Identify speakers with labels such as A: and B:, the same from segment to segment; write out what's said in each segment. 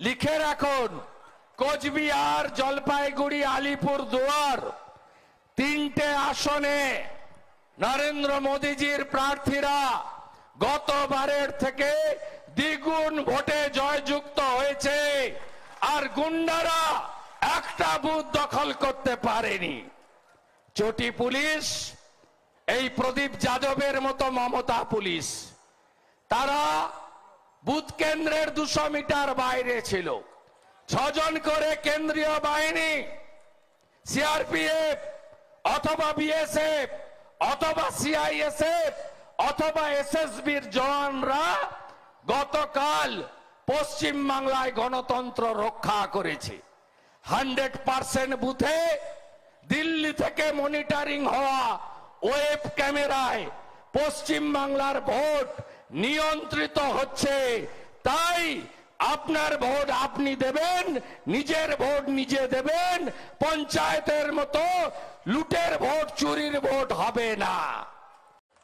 A: লিখে রাখুন, কোচবিহার, জলপাইগুড়ি, আলিপুরদুয়ার তিনটে আসনে নরেন্দ্র মোদীজির প্রার্থীরা গতবারের থেকে দ্বিগুণ ভোটে জয়যুক্ত হয়েছে, আর গুন্ডারা একটা বুথ দখল করতে পারেনি। চটি পুলিশ, এই প্রদীপ যাদবের মতো মমতা পুলিশ, তারা বুথ কেন্দ্রের 200 মিটার বাইরে ছিল। 6 জন করে কেন্দ্রীয় বাহিনী, সিআরপিএফ অথবা বিএসএফ অথবা সিআইএসএফ অথবা এসএসবির জওয়ানরা গতকাল পশ্চিম বাংলায় গণতন্ত্র রক্ষা করেছে। 100% বুথে দিল্লি থেকে মনিটরিং হওয়া ওয়েব ক্যামেরায় পশ্চিম বাংলার ভোট নিয়ন্ত্রিত হচ্ছে। তাই আপনার ভোট আপনি দেবেন, নিজের ভোট নিজে দেবেন। পঞ্চায়েতের মতো লুটের ভোট, চুরির ভোট হবে না।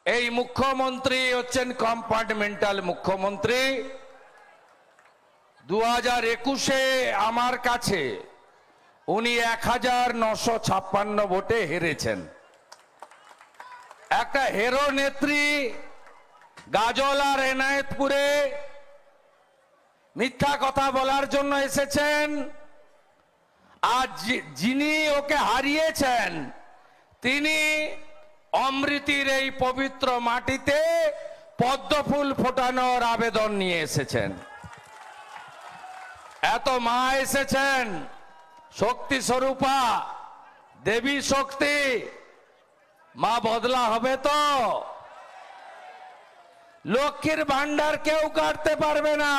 A: এই মুখ্যমন্ত্রী হচ্ছেন কম্পার্টমেন্টাল মুখ্যমন্ত্রী। 2021-এ আমার কাছে উনি 1956 ভোটে হেরেছেন। একটা হেরো নেত্রী গাজল আর এনায়েতপুরে মিথ্যা কথা বলার জন্য এসেছেন, আর যিনি ওকে হারিয়েছেন তিনি অমৃতির এই পবিত্র মাটিতে পদ্মফুল ফোটানোর আবেদন নিয়ে এসেছেন। এত মা এসেছেন, শক্তি স্বরূপা, দেবী শক্তি, মা বদলা হবে তো? লক্ষ্মীর ভান্ডার কেউ কাটতে পারবে না।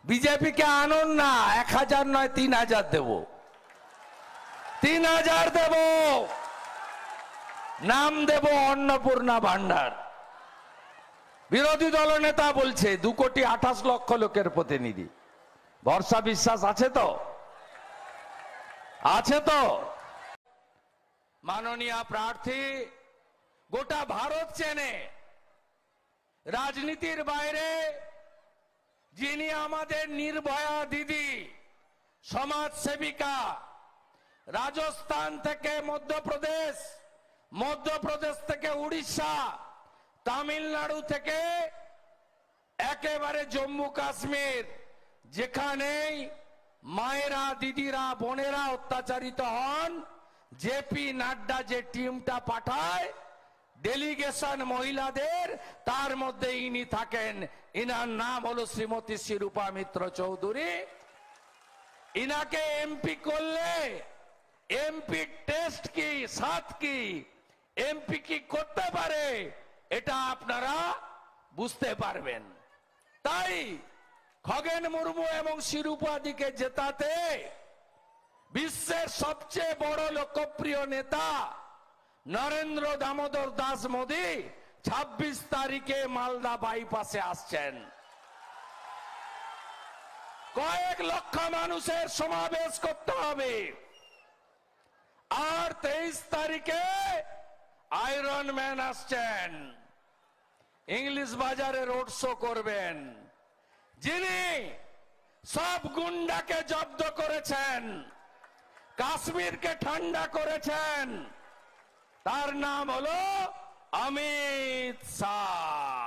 A: বিজেপিকে আনুন না, 1000 নয় 3000 দেব, 3000 দেব, নাম দেব অন্নপূর্ণা ভান্ডার। বিরোধী দল নেতা বলছে 2,28,00,000 লোকের প্রতিনিধি। ভরসা বিশ্বাস আছে তো? আছে তো? মাননীয় প্রার্থী গোটা ভারত চেনে। রাজনীতির বাইরে যিনি আমাদের নির্ভয়া দিদি, সমাজ সেবিকা, রাজস্থান থেকে মধ্যপ্রদেশ, মধ্যপ্রদেশ থেকে উড়িষ্যা, তামিলনাড়ু থেকে একেবারে জম্মু কাশ্মীর, যেখানেই মায়েরা, দিদিরা, বোনেরা অত্যাচারিত হন, জেপি নাড্ডা যে টিমটা পাঠায় ডেলিগেশন মহিলাদের, তার মধ্যে ইনি থাকেন। ইনার নাম হলো শ্রীমতী শিরূপা মিত্র চৌধুরী। ইনাকে এমপি করলে এমপি টেস্ট কি, সাত কি, এমপি কি করতে পারে এটা আপনারা বুঝতে পারবেন। তাই খগেন মুর্মু এবং শিরূপাদিকে জেতাতে বিশ্বের সবচেয়ে বড় লোকপ্রিয় নেতা নরেন্দ্র দামোদর দাস মোদী 26 তারিখে মালদা বাইপাসে আসছেন। কয়েক লক্ষ মানুষের সমাবেশ করতে হবে। আর 23 তারিখে আয়রন ম্যান আসছেন, ইংলিশ বাজারে রোড শো করবেন। যিনি সব গুন্ডাকে জব্দ করেছেন, কাশ্মীরকে ঠান্ডা করেছেন, তার নাম হলো অমিত শাহ।